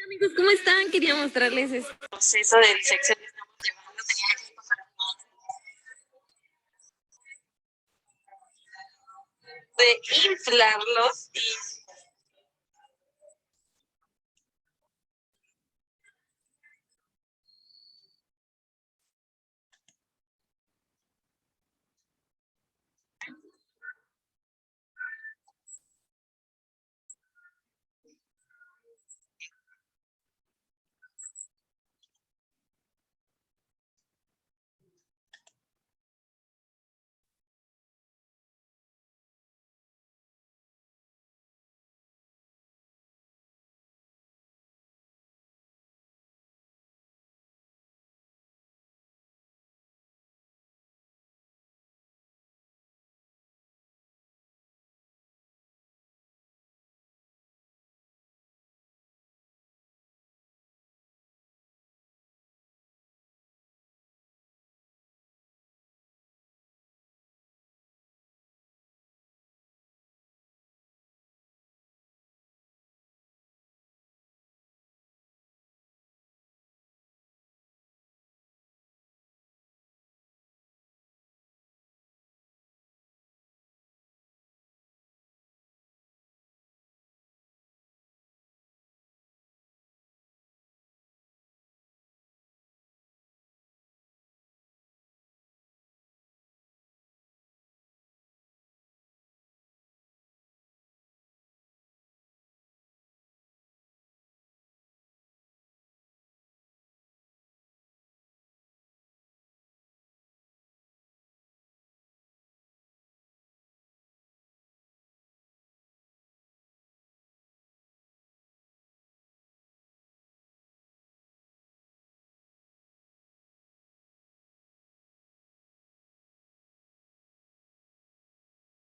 Amigos, ¿cómo están? Quería mostrarles este proceso de disección que estamos llevando. Tenía que pasar de inflarlos y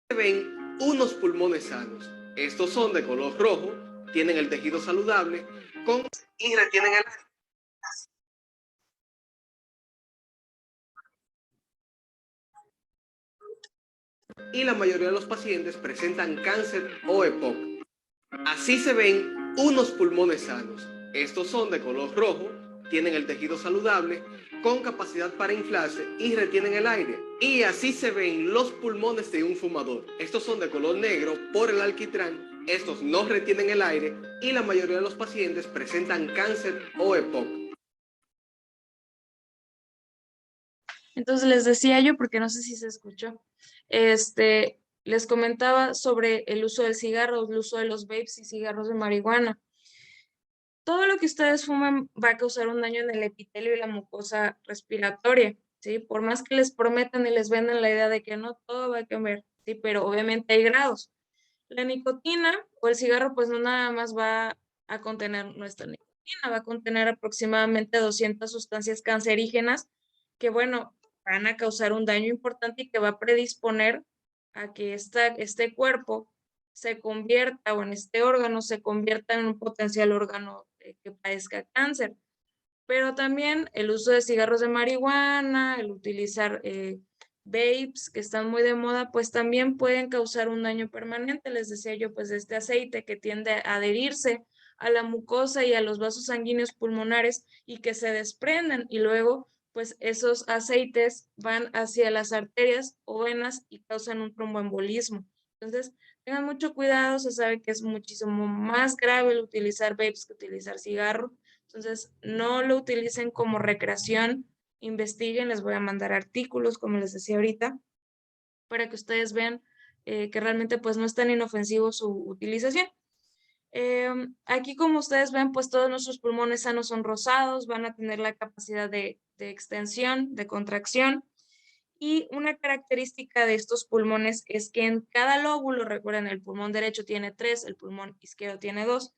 Se ven unos pulmones sanos. Estos son de color rojo, tienen el tejido saludable y retienen el aire. Y la mayoría de los pacientes presentan cáncer o EPOC. Así se ven unos pulmones sanos. Estos son de color rojo, tienen el tejido saludable, con capacidad para inflarse y retienen el aire. Y así se ven los pulmones de un fumador. Estos son de color negro por el alquitrán. Estos no retienen el aire y la mayoría de los pacientes presentan cáncer o EPOC. Entonces les decía yo, porque no sé si se escuchó, les comentaba sobre el uso del cigarro, el uso de los vapes y cigarros de marihuana. Todo lo que ustedes fuman va a causar un daño en el epitelio y la mucosa respiratoria, ¿sí? Por más que les prometan y les vendan la idea de que no todo va a cambiar, ¿sí? Pero obviamente hay grados. La nicotina o el cigarro pues no nada más va a contener nuestra nicotina, va a contener aproximadamente 200 sustancias cancerígenas que, bueno, van a causar un daño importante y que va a predisponer a que este cuerpo se convierta o en este órgano se convierta en un potencial órgano que padezca cáncer. Pero también el uso de cigarros de marihuana, el utilizar vapes que están muy de moda, pues también pueden causar un daño permanente. Les decía yo, pues este aceite que tiende a adherirse a la mucosa y a los vasos sanguíneos pulmonares y que se desprenden y luego pues esos aceites van hacia las arterias o venas y causan un tromboembolismo. Entonces, tengan mucho cuidado, se sabe que es muchísimo más grave el utilizar vapes que utilizar cigarro. Entonces, no lo utilicen como recreación, investiguen, les voy a mandar artículos, como les decía ahorita, para que ustedes vean que realmente pues no es tan inofensivo su utilización. Aquí como ustedes ven, pues todos nuestros pulmones sanos son rosados, van a tener la capacidad de extensión, de contracción, y una característica de estos pulmones es que en cada lóbulo, recuerden, el pulmón derecho tiene 3, el pulmón izquierdo tiene 2,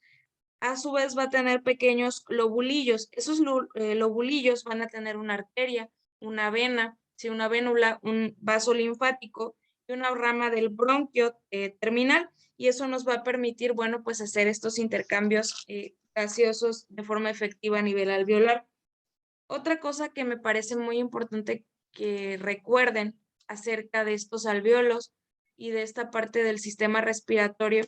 a su vez va a tener pequeños lobulillos. Esos lobulillos van a tener una arteria, una vena, ¿sí? Una vénula, un vaso linfático y una rama del bronquio terminal. Y eso nos va a permitir, bueno, pues hacer estos intercambios gaseosos de forma efectiva a nivel alveolar. Otra cosa que me parece muy importante que recuerden acerca de estos alveolos y de esta parte del sistema respiratorio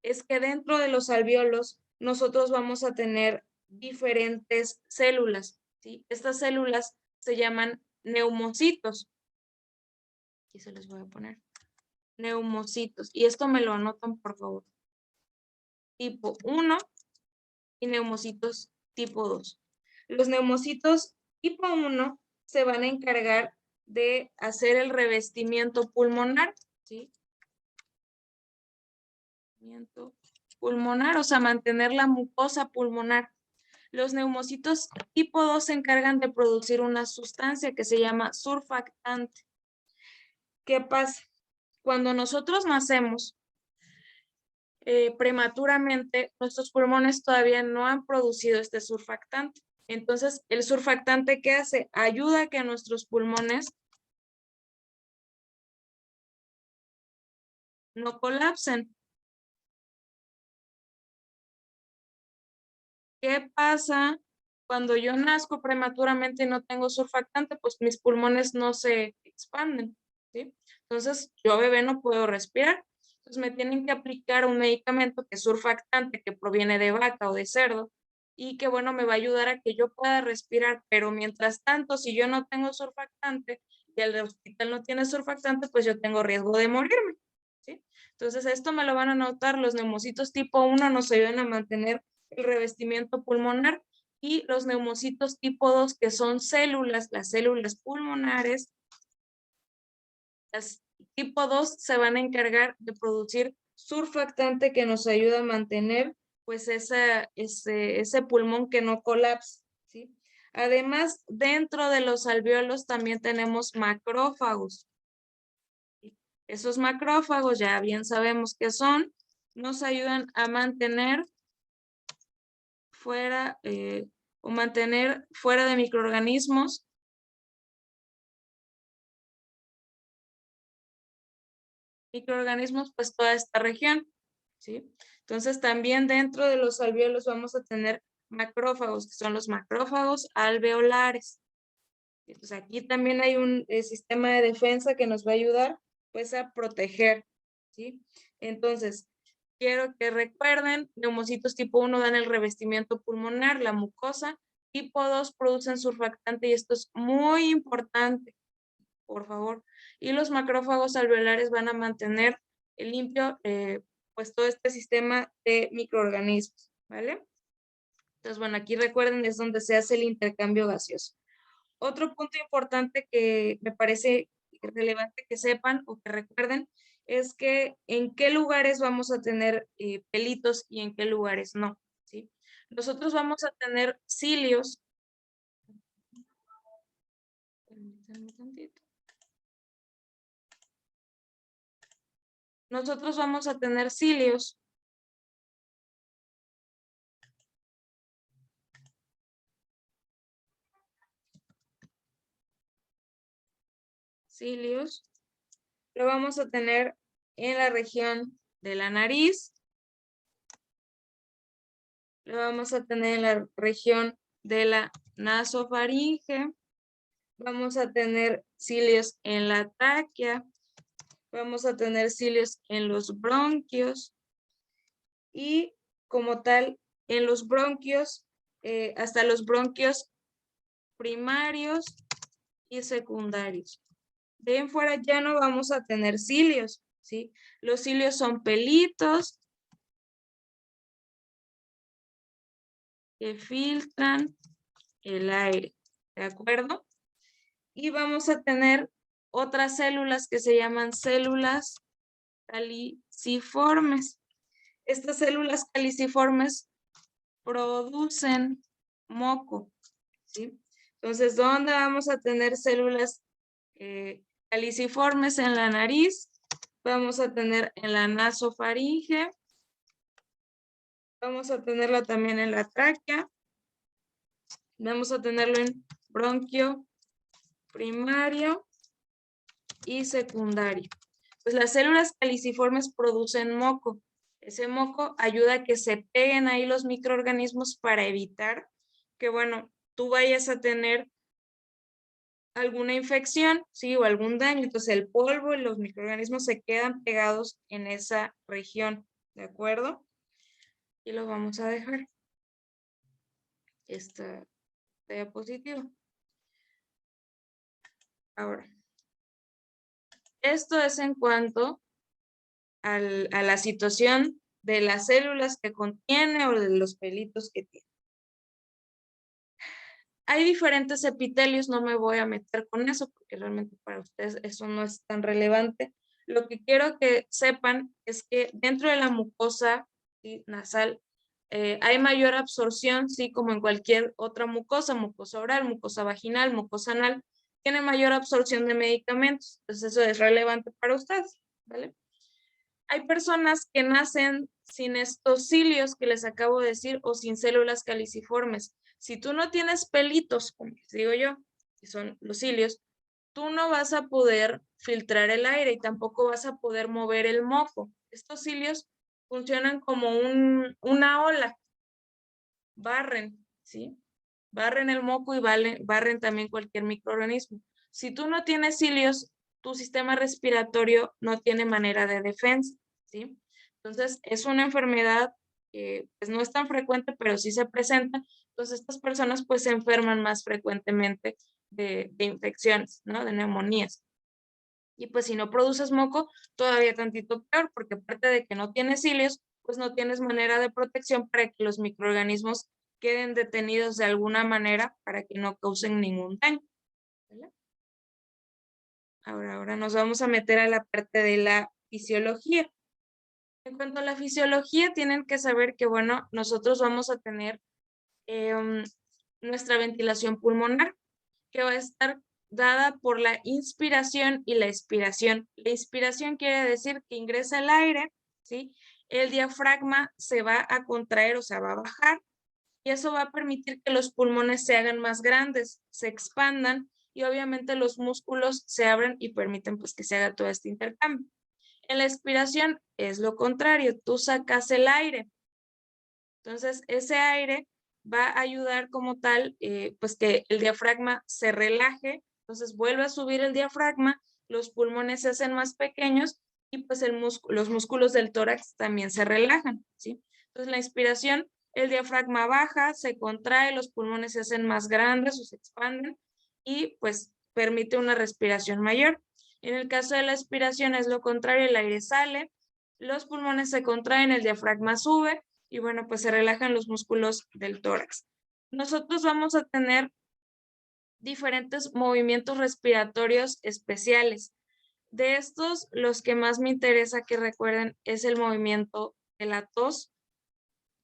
es que dentro de los alveolos nosotros vamos a tener diferentes células, ¿sí? Estas células se llaman neumocitos. Aquí se les voy a poner. Neumocitos. Y esto me lo anotan, por favor. Tipo 1 y neumocitos tipo 2. Los neumocitos tipo 1 se van a encargar de hacer el revestimiento pulmonar, ¿sí? Pulmonar, o sea, mantener la mucosa pulmonar. Los neumocitos tipo 2 se encargan de producir una sustancia que se llama surfactante. ¿Qué pasa? Cuando nosotros nacemos prematuramente, nuestros pulmones todavía no han producido este surfactante. Entonces, el surfactante, ¿qué hace? Ayuda a que nuestros pulmones no colapsen. ¿Qué pasa cuando yo nazco prematuramente y no tengo surfactante? Pues mis pulmones no se expanden, ¿sí? Entonces, yo bebé no puedo respirar. Entonces, me tienen que aplicar un medicamento que es surfactante, que proviene de vaca o de cerdo, y que, bueno, me va a ayudar a que yo pueda respirar. Pero mientras tanto, si yo no tengo surfactante y el hospital no tiene surfactante, pues yo tengo riesgo de morirme, ¿sí? Entonces, esto me lo van a notar. Los neumocitos tipo 1 nos ayudan a mantener el revestimiento pulmonar, y los neumocitos tipo 2, que son células, las células pulmonares, las tipo 2 se van a encargar de producir surfactante que nos ayuda a mantener pues ese pulmón que no colapse, ¿sí? Además, dentro de los alvéolos también tenemos macrófagos. Esos macrófagos, ya bien sabemos qué son, nos ayudan a mantener fuera o mantener fuera de microorganismos pues toda esta región, ¿sí? Entonces también dentro de los alvéolos vamos a tener macrófagos, que son los macrófagos alveolares. Entonces aquí también hay un sistema de defensa que nos va a ayudar pues a proteger, ¿sí? Entonces, quiero que recuerden, neumocitos tipo 1 dan el revestimiento pulmonar, la mucosa, tipo 2 producen surfactante, y esto es muy importante, por favor. Y los macrófagos alveolares van a mantener limpio pues todo este sistema de microorganismos, ¿vale? Entonces, bueno, aquí recuerden es donde se hace el intercambio gaseoso. Otro punto importante que me parece relevante que sepan o que recuerden es que en qué lugares vamos a tener pelitos y en qué lugares no, ¿sí? Nosotros vamos a tener cilios. Permítanme tantito. Nosotros vamos a tener cilios lo vamos a tener en la región de la nariz, lo vamos a tener en la región de la nasofaringe, vamos a tener cilios en la tráquea, vamos a tener cilios en los bronquios, y como tal en los bronquios, hasta los bronquios primarios y secundarios. De en fuera ya no vamos a tener cilios, ¿sí? Los cilios son pelitos que filtran el aire, ¿de acuerdo? Y vamos a tener otras células que se llaman células caliciformes. Estas células caliciformes producen moco, ¿sí? Entonces, ¿dónde vamos a tener células caliciformes? En la nariz, vamos a tener en la nasofaringe, vamos a tenerla también en la tráquea, vamos a tenerlo en bronquio primario y secundario. Pues las células caliciformes producen moco. Ese moco ayuda a que se peguen ahí los microorganismos para evitar que, bueno, tú vayas a tener alguna infección, ¿sí? O algún daño. Entonces el polvo y los microorganismos se quedan pegados en esa región, ¿de acuerdo? Y lo vamos a dejar. Esta diapositiva. Ahora, esto es en cuanto a la situación de las células que contiene o de los pelitos que tiene. Hay diferentes epitelios, no me voy a meter con eso porque realmente para ustedes eso no es tan relevante. Lo que quiero que sepan es que dentro de la mucosa, ¿sí?, nasal, hay mayor absorción, sí, como en cualquier otra mucosa, mucosa oral, mucosa vaginal, mucosa anal, tiene mayor absorción de medicamentos. Entonces eso es relevante para ustedes, ¿vale? Hay personas que nacen sin estos cilios que les acabo de decir o sin células caliciformes. Si tú no tienes pelitos, como les digo yo, que son los cilios, tú no vas a poder filtrar el aire y tampoco vas a poder mover el moco. Estos cilios funcionan como una ola, barren, ¿sí? Barren el moco y barren también cualquier microorganismo. Si tú no tienes cilios, tu sistema respiratorio no tiene manera de defensa, ¿sí? Entonces, es una enfermedad que pues, no es tan frecuente, pero sí se presenta. Entonces, estas personas pues se enferman más frecuentemente de infecciones, ¿no? De neumonías. Y pues si no produces moco, todavía tantito peor, porque aparte de que no tienes cilios, pues no tienes manera de protección para que los microorganismos queden detenidos de alguna manera para que no causen ningún daño, ¿vale? Ahora nos vamos a meter a la parte de la fisiología. En cuanto a la fisiología, tienen que saber que, bueno, nosotros vamos a tener nuestra ventilación pulmonar, que va a estar dada por la inspiración y la expiración. La inspiración quiere decir que ingresa el aire, ¿sí? El diafragma se va a contraer, o sea, va a bajar, y eso va a permitir que los pulmones se hagan más grandes, se expandan, y obviamente los músculos se abran y permiten pues que se haga todo este intercambio. En la expiración es lo contrario, tú sacas el aire. Entonces, ese aire va a ayudar como tal, pues que el diafragma se relaje, entonces vuelve a subir el diafragma, los pulmones se hacen más pequeños y pues los músculos del tórax también se relajan, ¿sí? Entonces, la inspiración, el diafragma baja, se contrae, los pulmones se hacen más grandes o se expanden y pues permite una respiración mayor. En el caso de la expiración es lo contrario, el aire sale, los pulmones se contraen, el diafragma sube, y bueno, pues se relajan los músculos del tórax. Nosotros vamos a tener diferentes movimientos respiratorios especiales. De estos, los que más me interesa que recuerden es el movimiento de la tos,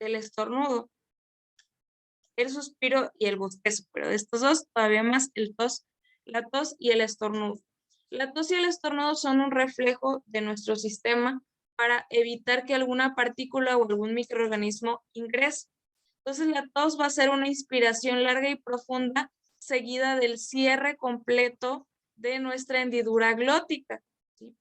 del estornudo, el suspiro y el bostezo, pero de estos dos todavía más la tos y el estornudo. La tos y el estornudo son un reflejo de nuestro sistema para evitar que alguna partícula o algún microorganismo ingrese. Entonces la tos va a ser una inspiración larga y profunda seguida del cierre completo de nuestra hendidura glótica, ¿sí?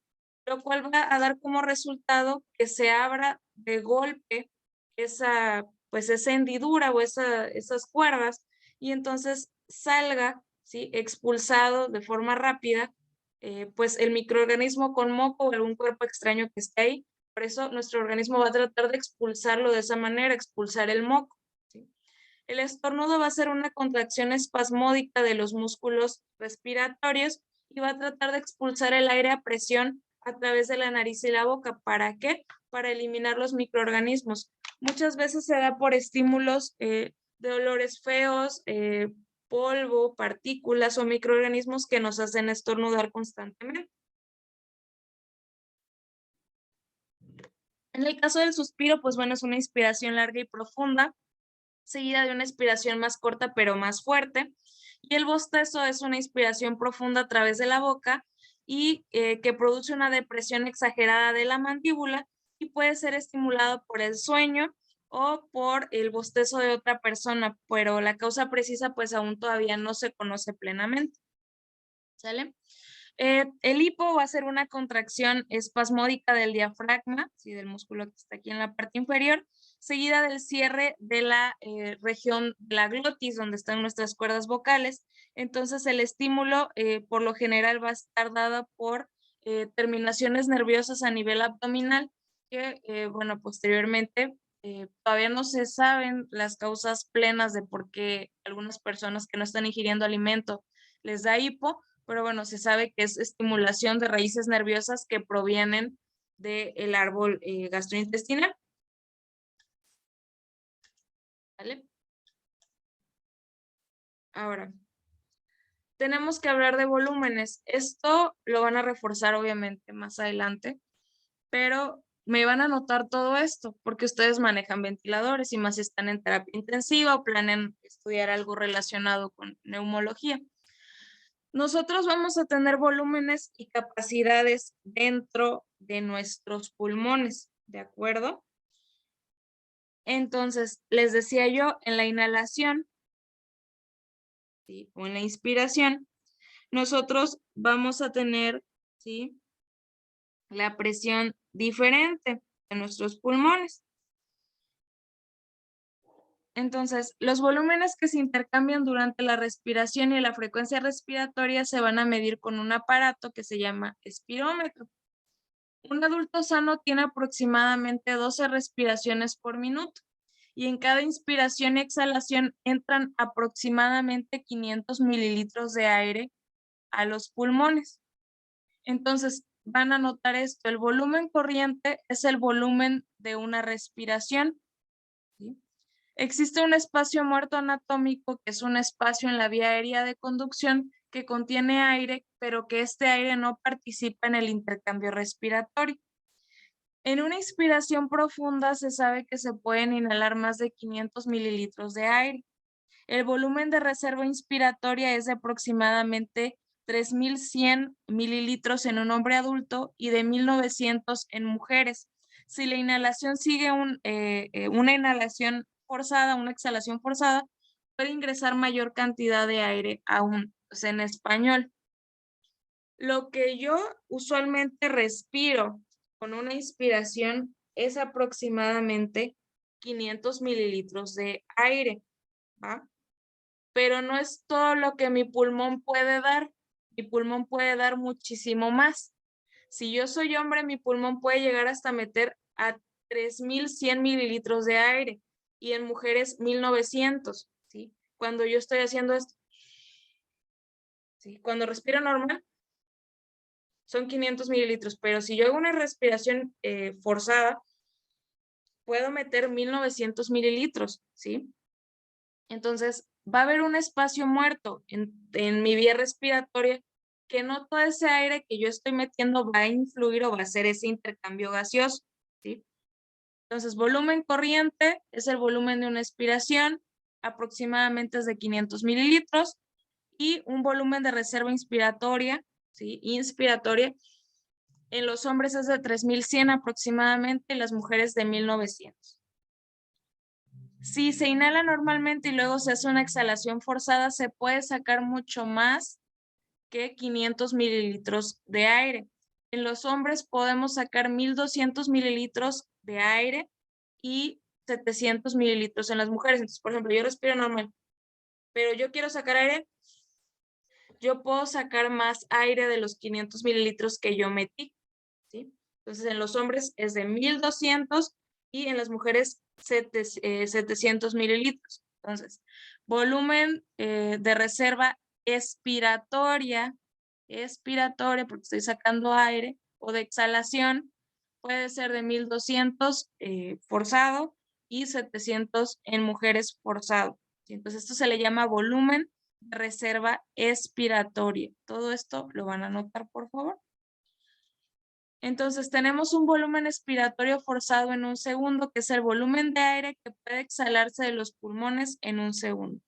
Lo cual va a dar como resultado que se abra de golpe esa hendidura o esas cuerdas y entonces salga, ¿sí?, expulsado de forma rápida pues el microorganismo con moco o algún cuerpo extraño que esté ahí. Por eso nuestro organismo va a tratar de expulsarlo de esa manera, expulsar el moco, ¿sí? El estornudo va a ser una contracción espasmódica de los músculos respiratorios y va a tratar de expulsar el aire a presión a través de la nariz y la boca. ¿Para qué? Para eliminar los microorganismos. Muchas veces se da por estímulos de olores feos, polvo, partículas o microorganismos que nos hacen estornudar constantemente. En el caso del suspiro, pues bueno, es una inspiración larga y profunda, seguida de una expiración más corta pero más fuerte. Y el bostezo es una inspiración profunda a través de la boca y que produce una depresión exagerada de la mandíbula y puede ser estimulado por el sueño o por el bostezo de otra persona, pero la causa precisa pues aún todavía no se conoce plenamente. ¿Sale? El hipo va a ser una contracción espasmódica del diafragma, ¿sí?, del músculo que está aquí en la parte inferior, seguida del cierre de la región de la glotis, donde están nuestras cuerdas vocales. Entonces, el estímulo, por lo general, va a estar dado por terminaciones nerviosas a nivel abdominal, que, bueno, posteriormente todavía no se saben las causas plenas de por qué algunas personas que no están ingiriendo alimento les da hipo, pero bueno, se sabe que es estimulación de raíces nerviosas que provienen del árbol gastrointestinal. ¿Vale? Ahora, tenemos que hablar de volúmenes. Esto lo van a reforzar obviamente más adelante, pero me van a anotar todo esto porque ustedes manejan ventiladores y más si están en terapia intensiva o planean estudiar algo relacionado con neumología. Nosotros vamos a tener volúmenes y capacidades dentro de nuestros pulmones, ¿de acuerdo? Entonces, les decía yo, en la inhalación, ¿sí?, o en la inspiración, nosotros vamos a tener, ¿sí?, la presión diferente de nuestros pulmones. Entonces, los volúmenes que se intercambian durante la respiración y la frecuencia respiratoria se van a medir con un aparato que se llama espirómetro. Un adulto sano tiene aproximadamente 12 respiraciones por minuto y en cada inspiración y exhalación entran aproximadamente 500 mililitros de aire a los pulmones. Entonces, van a notar esto, el volumen corriente es el volumen de una respiración, ¿sí? Existe un espacio muerto anatómico, que es un espacio en la vía aérea de conducción que contiene aire, pero que este aire no participa en el intercambio respiratorio. En una inspiración profunda se sabe que se pueden inhalar más de 500 mililitros de aire. El volumen de reserva inspiratoria es de aproximadamente 3.100 mililitros en un hombre adulto y de 1.900 en mujeres. Si la inhalación sigue una inhalación forzada, una exhalación forzada, puede ingresar mayor cantidad de aire aún, o sea, en español. Lo que yo usualmente respiro con una inspiración es aproximadamente 500 mililitros de aire, ¿va? Pero no es todo lo que mi pulmón puede dar. Mi pulmón puede dar muchísimo más. Si yo soy hombre, mi pulmón puede llegar hasta meter a 3.100 mililitros de aire y en mujeres 1.900, ¿sí? Cuando yo estoy haciendo esto, ¿sí? Cuando respiro normal, son 500 mililitros, pero si yo hago una respiración forzada, puedo meter 1.900 mililitros, ¿sí? Entonces, va a haber un espacio muerto en mi vía respiratoria que no todo ese aire que yo estoy metiendo va a influir o va a hacer ese intercambio gaseoso, ¿sí? Entonces, volumen corriente es el volumen de una expiración, aproximadamente es de 500 mililitros, y un volumen de reserva inspiratoria, ¿sí?, inspiratoria, en los hombres es de 3.100 aproximadamente, y las mujeres de 1.900. Si se inhala normalmente y luego se hace una exhalación forzada, se puede sacar mucho más que 500 mililitros de aire. En los hombres podemos sacar 1.200 mililitros de aire y 700 mililitros en las mujeres. Entonces, por ejemplo, yo respiro normal, pero yo quiero sacar aire, yo puedo sacar más aire de los 500 mililitros que yo metí, ¿sí? Entonces, en los hombres es de 1.200 y en las mujeres 700 mililitros. Entonces, volumen de reserva expiratoria, porque estoy sacando aire, o de exhalación, puede ser de 1.200 forzado y 700 en mujeres forzado. ¿Sí? Entonces, esto se le llama volumen de reserva expiratoria. Todo esto lo van a anotar, por favor. Entonces, tenemos un volumen expiratorio forzado en un segundo, que es el volumen de aire que puede exhalarse de los pulmones en un segundo.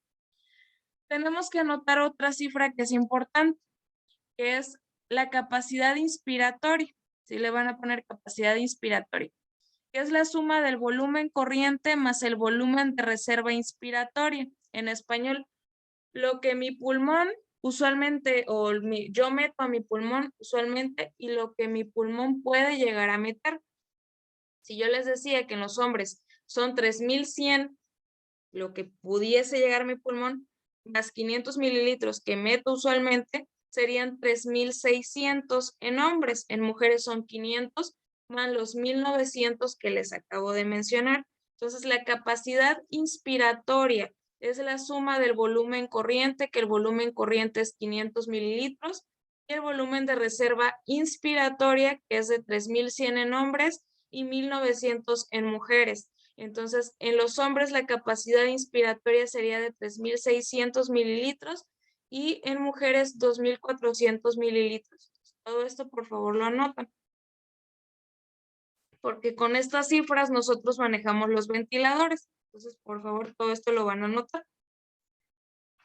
Tenemos que anotar otra cifra que es importante, que es la capacidad inspiratoria. ¿Sí? Le van a poner capacidad inspiratoria, que es la suma del volumen corriente más el volumen de reserva inspiratoria. En español, lo que mi pulmón usualmente, yo meto a mi pulmón usualmente y lo que mi pulmón puede llegar a meter. Si yo les decía que en los hombres son 3.100 lo que pudiese llegar a mi pulmón, más 500 mililitros que meto usualmente, serían 3.600 en hombres. En mujeres son 500 más los 1.900 que les acabo de mencionar. Entonces, la capacidad inspiratoria es la suma del volumen corriente, que el volumen corriente es 500 mililitros, y el volumen de reserva inspiratoria, que es de 3.100 en hombres y 1.900 en mujeres. Entonces, en los hombres la capacidad inspiratoria sería de 3.600 mililitros y en mujeres 2.400 mililitros. Todo esto, por favor, lo anotan. Porque con estas cifras nosotros manejamos los ventiladores. Entonces, por favor, todo esto lo van a anotar.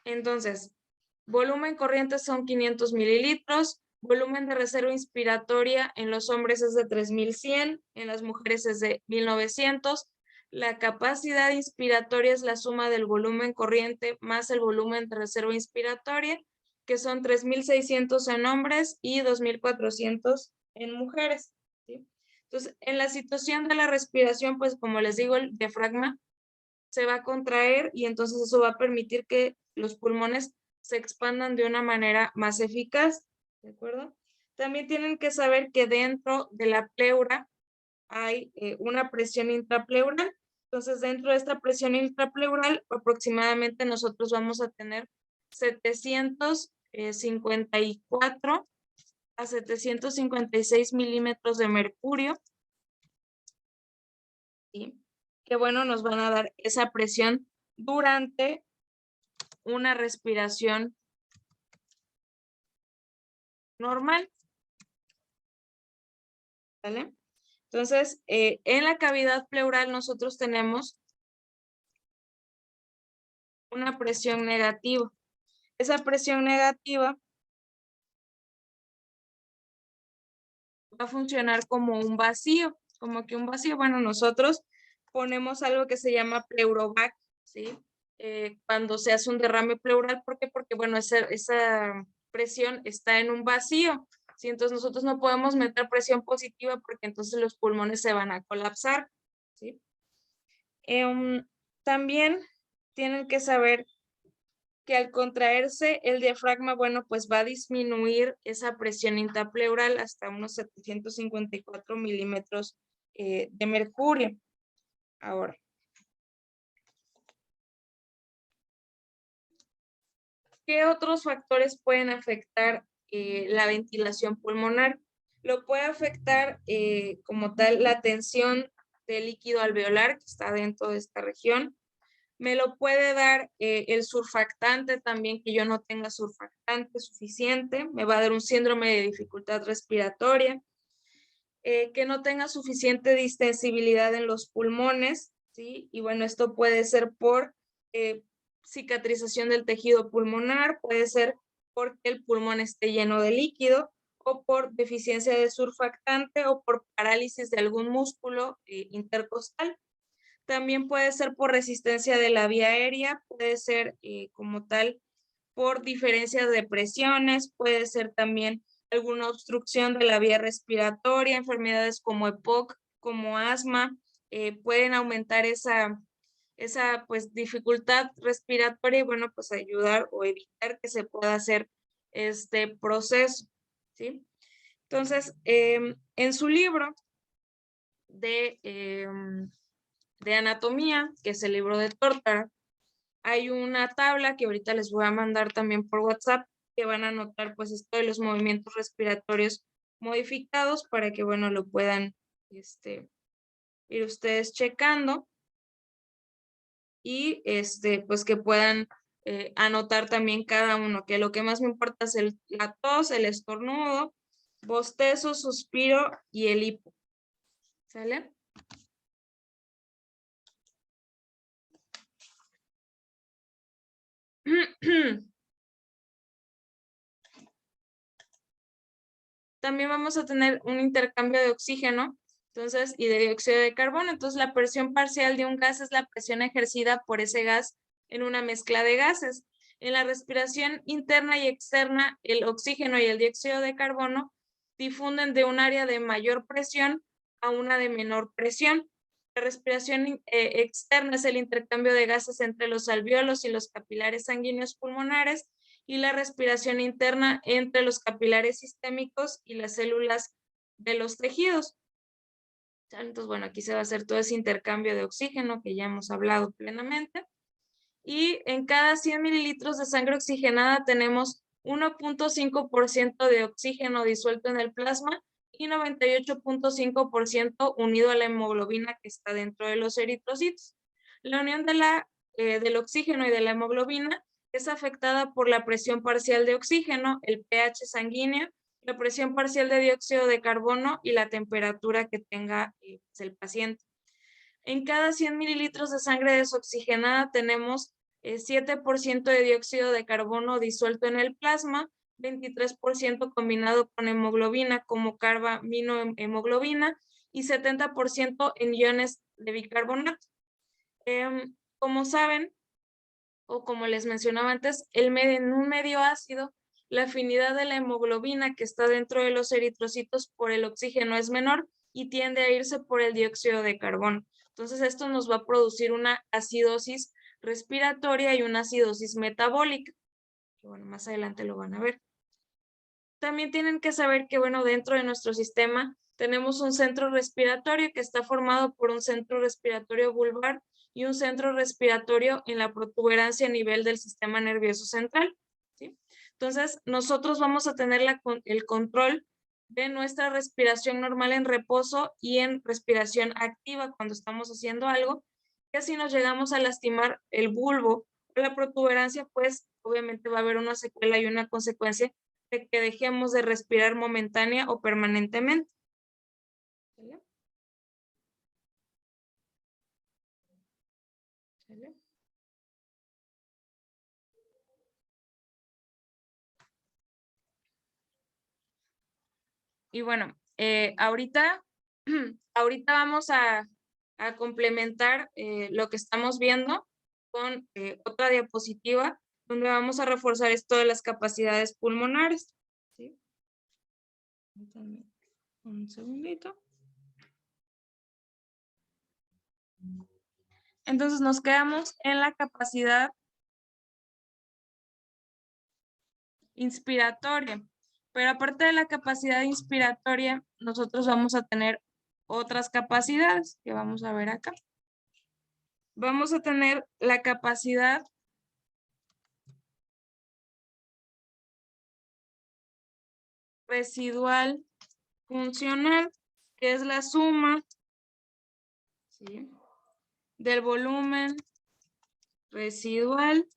Entonces, volumen corriente son 500 mililitros, volumen de reserva inspiratoria en los hombres es de 3.100, en las mujeres es de 1.900. La capacidad inspiratoria es la suma del volumen corriente más el volumen de reserva inspiratoria, que son 3.600 en hombres y 2.400 en mujeres, ¿sí? Entonces, en la situación de la respiración, pues como les digo, el diafragma se va a contraer y entonces eso va a permitir que los pulmones se expandan de una manera más eficaz, ¿de acuerdo? También tienen que saber que dentro de la pleura hay una presión intrapleural. Entonces, dentro de esta presión intrapleural, aproximadamente nosotros vamos a tener 754 a 756 milímetros de mercurio, ¿sí? Que bueno, nos van a dar esa presión durante una respiración normal, ¿vale? Entonces, en la cavidad pleural nosotros tenemos una presión negativa. Esa presión negativa va a funcionar como un vacío, bueno, nosotros ponemos algo que se llama pleurovac, ¿sí? Cuando se hace un derrame pleural, ¿por qué? Porque, bueno, esa presión está en un vacío, ¿sí? Entonces nosotros no podemos meter presión positiva porque entonces los pulmones se van a colapsar, ¿sí? También tienen que saber que al contraerse el diafragma, bueno, pues va a disminuir esa presión intrapleural hasta unos 754 milímetros de mercurio. Ahora, ¿qué otros factores pueden afectar la ventilación pulmonar? Lo puede afectar como tal la tensión del líquido alveolar que está dentro de esta región. Me lo puede dar el surfactante también, que yo no tenga surfactante suficiente. Me va a dar un síndrome de dificultad respiratoria. Que no tenga suficiente distensibilidad en los pulmones, ¿sí? Y bueno, esto puede ser por cicatrización del tejido pulmonar, puede ser porque el pulmón esté lleno de líquido, o por deficiencia de surfactante, o por parálisis de algún músculo intercostal. También puede ser por resistencia de la vía aérea, puede ser como tal por diferencias de presiones, puede ser también alguna obstrucción de la vía respiratoria, enfermedades como EPOC, como asma, pueden aumentar esa pues dificultad respiratoria y bueno, pues ayudar o evitar que se pueda hacer este proceso, ¿sí? Entonces, en su libro de anatomía, que es el libro de Tórtara, hay una tabla que ahorita les voy a mandar también por WhatsApp, que van a anotar pues esto de los movimientos respiratorios modificados para que, bueno, lo puedan ir ustedes checando y pues que puedan anotar también cada uno, que lo que más me importa es la tos, el estornudo, bostezo, suspiro y el hipo. ¿Sale? También vamos a tener un intercambio de oxígeno, entonces, y de dióxido de carbono. Entonces, la presión parcial de un gas es la presión ejercida por ese gas en una mezcla de gases. En la respiración interna y externa, el oxígeno y el dióxido de carbono difunden de un área de mayor presión a una de menor presión. La respiración externa es el intercambio de gases entre los alvéolos y los capilares sanguíneos pulmonares, y la respiración interna entre los capilares sistémicos y las células de los tejidos. Entonces, bueno, aquí se va a hacer todo ese intercambio de oxígeno que ya hemos hablado plenamente. Y en cada 100 mililitros de sangre oxigenada tenemos 1.5% de oxígeno disuelto en el plasma y 98.5% unido a la hemoglobina que está dentro de los eritrocitos. La unión del oxígeno y de la hemoglobina es afectada por la presión parcial de oxígeno, el pH sanguíneo, la presión parcial de dióxido de carbono y la temperatura que tenga el paciente. En cada 100 mililitros de sangre desoxigenada tenemos 7% de dióxido de carbono disuelto en el plasma, 23% combinado con hemoglobina como carbaminohemoglobina y 70% en iones de bicarbonato. Como saben, o como les mencionaba antes, en un medio ácido, la afinidad de la hemoglobina que está dentro de los eritrocitos por el oxígeno es menor y tiende a irse por el dióxido de carbono. Entonces, esto nos va a producir una acidosis respiratoria y una acidosis metabólica. Que, bueno, más adelante lo van a ver. También tienen que saber que, bueno, dentro de nuestro sistema tenemos un centro respiratorio que está formado por un centro respiratorio vulvar y un centro respiratorio en la protuberancia a nivel del sistema nervioso central, ¿sí? Entonces, nosotros vamos a tener el control de nuestra respiración normal en reposo y en respiración activa cuando estamos haciendo algo, que si nos llegamos a lastimar el bulbo o la protuberancia, pues obviamente va a haber una secuela y una consecuencia de que dejemos de respirar momentánea o permanentemente. ¿Sale? ¿Sale? Y bueno, ahorita vamos a complementar lo que estamos viendo con otra diapositiva donde vamos a reforzar esto de las capacidades pulmonares. ¿Sí? Un segundito. Entonces nos quedamos en la capacidad inspiratoria. Pero aparte de la capacidad inspiratoria, nosotros vamos a tener otras capacidades que vamos a ver acá. Vamos a tener la capacidad residual funcional, que es la suma, ¿sí?, del volumen residual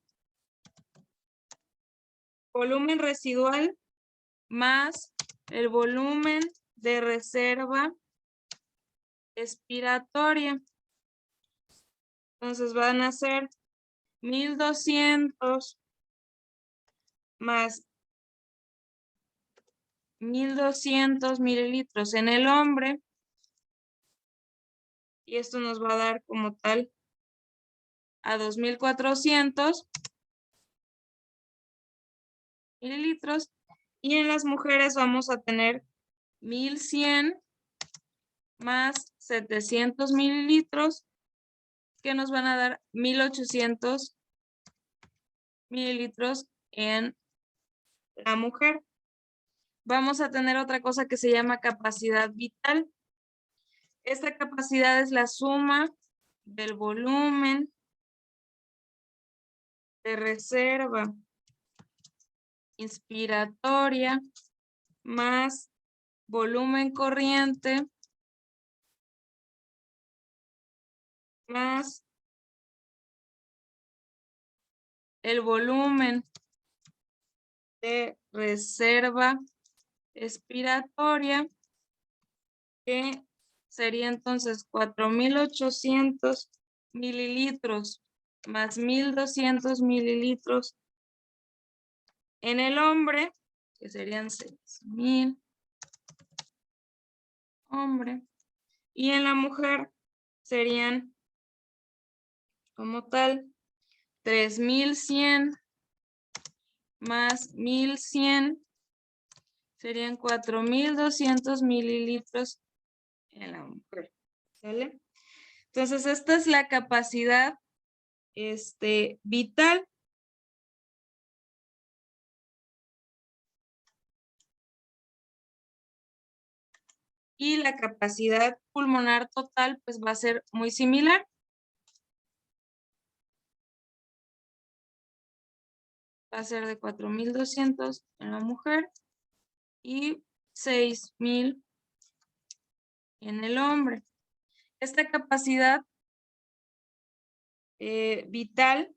más el volumen de reserva expiratoria. Entonces van a ser 1200 más 1200 mililitros en el hombre. Y esto nos va a dar como tal a 2400 mililitros. Y en las mujeres vamos a tener 1100 más 700 mililitros, que nos van a dar 1800 mililitros en la mujer. Vamos a tener otra cosa que se llama capacidad vital. Esta capacidad es la suma del volumen de reserva inspiratoria más volumen corriente más el volumen de reserva expiratoria, que sería entonces 4800 mililitros más 1200 mililitros en el hombre, que serían 6000 hombre, y en la mujer serían como tal 3100 más 1100, serían 4200 mililitros en la mujer. ¿Sale? Entonces, esta es la capacidad vital. y la capacidad pulmonar total pues va a ser muy similar. Va a ser de 4.200 en la mujer y 6.000 en el hombre. Esta capacidad vital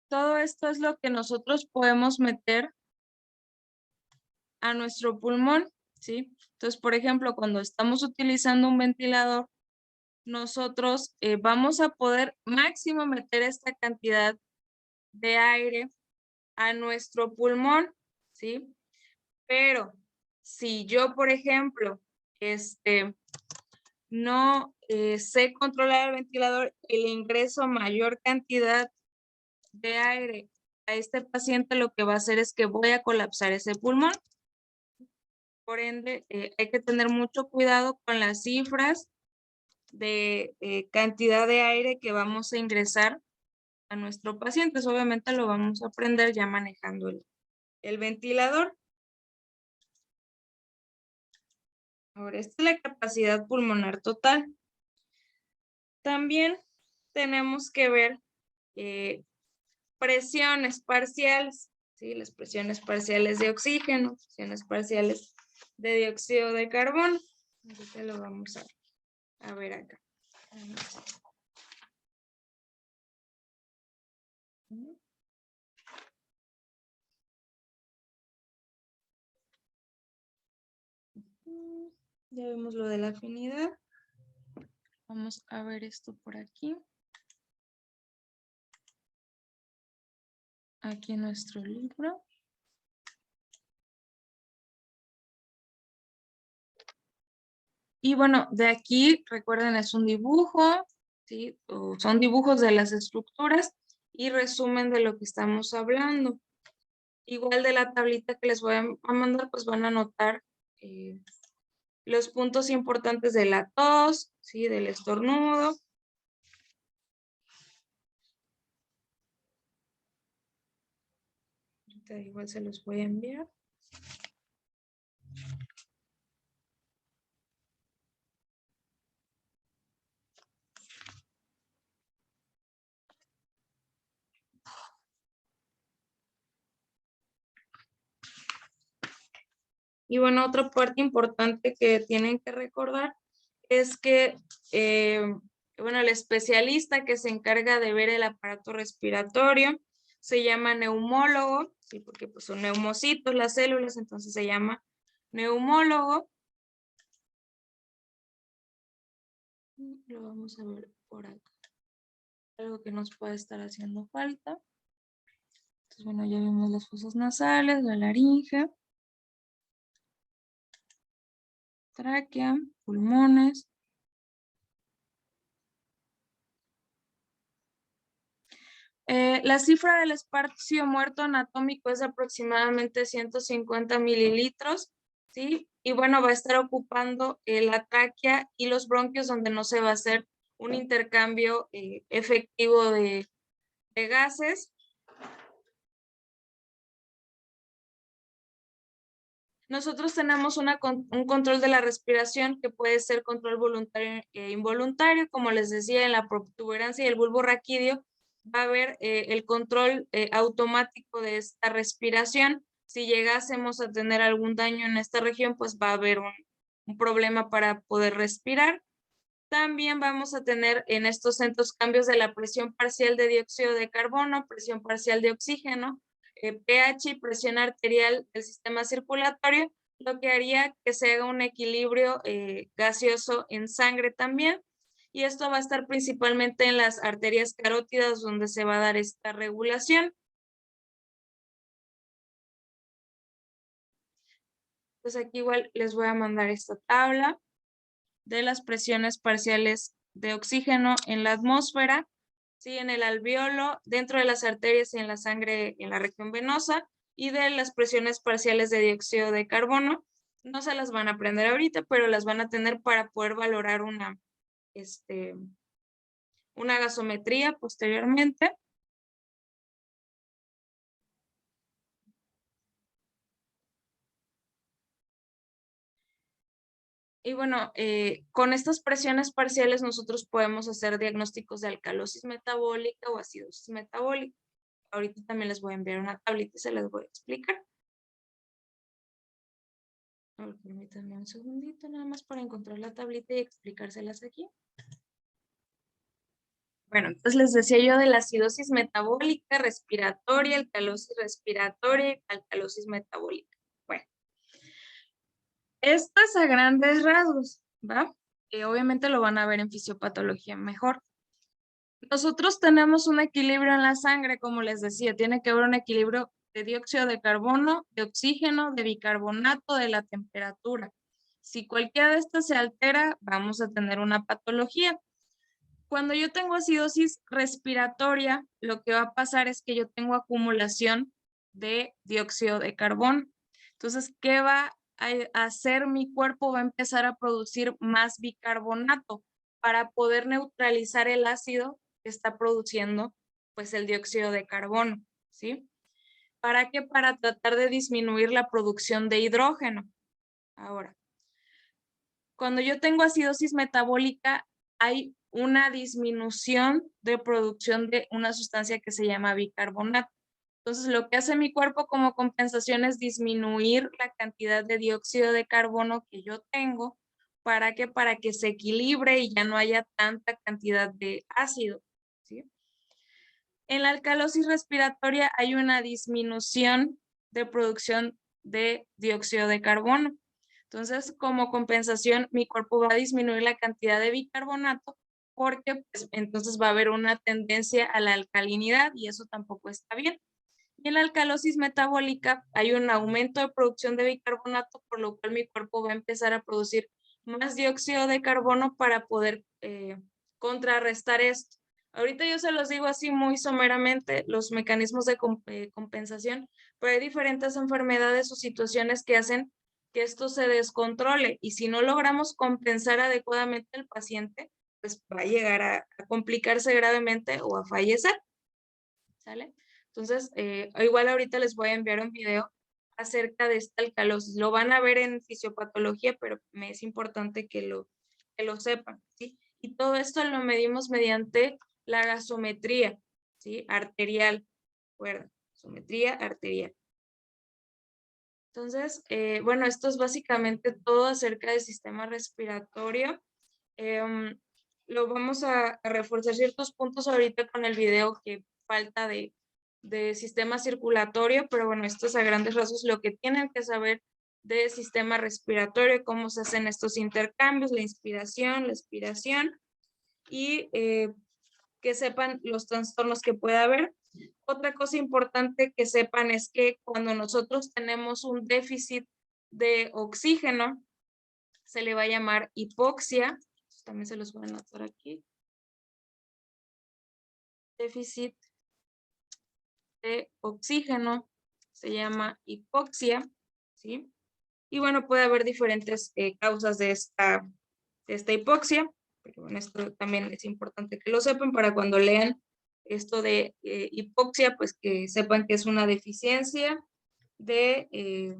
todo esto es lo que nosotros podemos meter a nuestro pulmón, ¿sí? Entonces, por ejemplo, cuando estamos utilizando un ventilador, nosotros vamos a poder máximo meter esta cantidad de aire a nuestro pulmón, ¿sí? Pero si yo, por ejemplo, no sé controlar el ventilador y le ingreso mayor cantidad de aire a este paciente, lo que va a hacer es que voy a colapsar ese pulmón. Por ende, hay que tener mucho cuidado con las cifras de cantidad de aire que vamos a ingresar a nuestro paciente. Obviamente lo vamos a aprender ya manejando el ventilador. Ahora, esta es la capacidad pulmonar total. También tenemos que ver presiones parciales, ¿sí? Las presiones parciales de oxígeno, presiones parciales de dióxido de carbono. Ahorita lo vamos a ver acá. Ya vemos lo de la afinidad. Vamos a ver esto por aquí. Aquí en nuestro libro. Y bueno, de aquí, recuerden, es un dibujo, ¿sí? O son dibujos de las estructuras y resumen de lo que estamos hablando. Igual de la tablita que les voy a mandar, pues van a anotar los puntos importantes de la tos, ¿sí? Del estornudo. Ahorita igual se los voy a enviar. Y bueno, otra parte importante que tienen que recordar es que, bueno, el especialista que se encarga de ver el aparato respiratorio se llama neumólogo, ¿sí? Porque pues son neumocitos las células, entonces se llama neumólogo. Lo vamos a ver por acá. Algo que nos puede estar haciendo falta. Entonces, bueno, ya vimos las fosas nasales, la laringe, tráquea, pulmones. La cifra del espacio muerto anatómico es de aproximadamente 150 mililitros, ¿sí? Y bueno, va a estar ocupando la tráquea y los bronquios donde no se va a hacer un intercambio efectivo de gases. Nosotros tenemos un control de la respiración que puede ser control voluntario e involuntario. Como les decía, en la protuberancia y el bulbo raquídeo va a haber el control automático de esta respiración. Si llegásemos a tener algún daño en esta región, pues va a haber un problema para poder respirar. También vamos a tener en estos centros cambios de la presión parcial de dióxido de carbono, presión parcial de oxígeno, pH y presión arterial del sistema circulatorio, lo que haría que se haga un equilibrio gaseoso en sangre también. Y esto va a estar principalmente en las arterias carótidas donde se va a dar esta regulación. Pues aquí igual les voy a mandar esta tabla de las presiones parciales de oxígeno en la atmósfera, ¿sí? En el alveolo, dentro de las arterias y en la sangre, en la región venosa, y de las presiones parciales de dióxido de carbono. No se las van a aprender ahorita, pero las van a tener para poder valorar una gasometría posteriormente. Y bueno, con estas presiones parciales nosotros podemos hacer diagnósticos de alcalosis metabólica o acidosis metabólica. Ahorita también les voy a enviar una tablita y se les voy a explicar. A ver, permítanme un segundito nada más para encontrar la tablita y explicárselas aquí. Bueno, entonces les decía yo de la acidosis metabólica, respiratoria, alcalosis respiratoria y alcalosis metabólica. Bueno, esto es a grandes rasgos, ¿va? Obviamente lo van a ver en fisiopatología mejor. Nosotros tenemos un equilibrio en la sangre, como les decía, tiene que haber un equilibrio de dióxido de carbono, de oxígeno, de bicarbonato, de la temperatura. Si cualquiera de estas se altera, vamos a tener una patología. Cuando yo tengo acidosis respiratoria, lo que va a pasar es que yo tengo acumulación de dióxido de carbono. Entonces, ¿qué va a hacer mi cuerpo? Va a empezar a producir más bicarbonato para poder neutralizar el ácido que está produciendo pues el dióxido de carbono, ¿sí? ¿Para qué? Para tratar de disminuir la producción de hidrógeno. Ahora, cuando yo tengo acidosis metabólica, hay una disminución de producción de una sustancia que se llama bicarbonato. Entonces, lo que hace mi cuerpo como compensación es disminuir la cantidad de dióxido de carbono que yo tengo. ¿Para qué? Para que se equilibre y ya no haya tanta cantidad de ácido, ¿sí? En la alcalosis respiratoria hay una disminución de producción de dióxido de carbono. Entonces, como compensación, mi cuerpo va a disminuir la cantidad de bicarbonato porque pues, entonces va a haber una tendencia a la alcalinidad y eso tampoco está bien. Y en la alcalosis metabólica hay un aumento de producción de bicarbonato, por lo cual mi cuerpo va a empezar a producir más dióxido de carbono para poder contrarrestar esto. Ahorita yo se los digo así muy someramente, los mecanismos de compensación, pero hay diferentes enfermedades o situaciones que hacen que esto se descontrole y si no logramos compensar adecuadamente al paciente, pues va a llegar a complicarse gravemente o a fallecer. ¿Sale? Entonces, igual ahorita les voy a enviar un video acerca de esta alcalosis. Lo van a ver en fisiopatología, pero me es importante que lo sepan, ¿sí? Y todo esto lo medimos mediante la gasometría, ¿sí? Arterial, ¿recuerdan? Gasometría arterial. Entonces, bueno, esto es básicamente todo acerca del sistema respiratorio. Lo vamos a reforzar ciertos puntos ahorita con el video que falta de sistema circulatorio, pero bueno, esto es a grandes rasgos lo que tienen que saber de sistema respiratorio, cómo se hacen estos intercambios, la inspiración, la expiración y que sepan los trastornos que puede haber. Otra cosa importante que sepan es que cuando nosotros tenemos un déficit de oxígeno, se le va a llamar hipoxia. También se los voy a anotar aquí. Déficit de oxígeno se llama hipoxia, ¿sí? Y bueno, puede haber diferentes causas de esta hipoxia, pero bueno, esto también es importante que lo sepan para cuando lean esto de hipoxia, pues que sepan que es una deficiencia de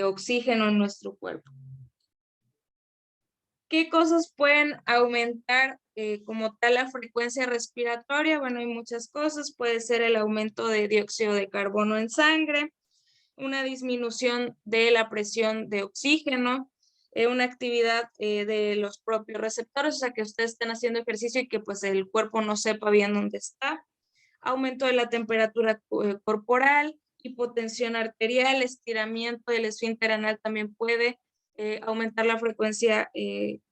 oxígeno en nuestro cuerpo. ¿Qué cosas pueden aumentar como tal la frecuencia respiratoria? Bueno, hay muchas cosas. Puede ser el aumento de dióxido de carbono en sangre, una disminución de la presión de oxígeno, una actividad de los propios receptores, o sea, que ustedes estén haciendo ejercicio y que pues el cuerpo no sepa bien dónde está, aumento de la temperatura corporal, hipotensión arterial, estiramiento del esfínter anal también puede aumentar la frecuencia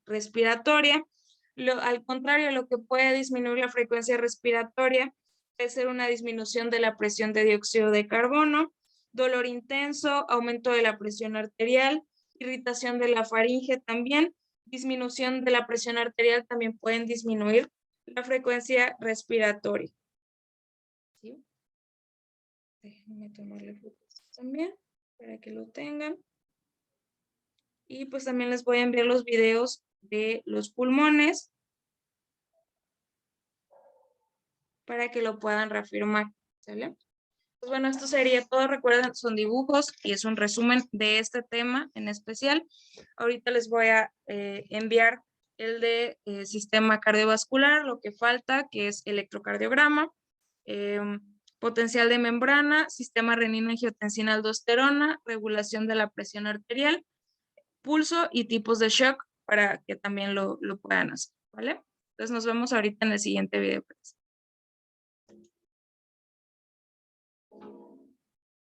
respiratoria. Al contrario, lo que puede disminuir la frecuencia respiratoria puede ser una disminución de la presión de dióxido de carbono, dolor intenso, aumento de la presión arterial, irritación de la faringe también, disminución de la presión arterial también pueden disminuir la frecuencia respiratoria. ¿Sí? Déjenme tomarle fotos también para que lo tengan. Y pues también les voy a enviar los videos de los pulmones para que lo puedan reafirmar. ¿Sale? Pues bueno, esto sería todo. Recuerden, son dibujos y es un resumen de este tema en especial. Ahorita les voy a enviar el de sistema cardiovascular, lo que falta, que es electrocardiograma, potencial de membrana, sistema renina-angiotensina-aldosterona, regulación de la presión arterial, pulso y tipos de shock para que también lo puedan hacer, ¿vale? Entonces nos vemos ahorita en el siguiente video.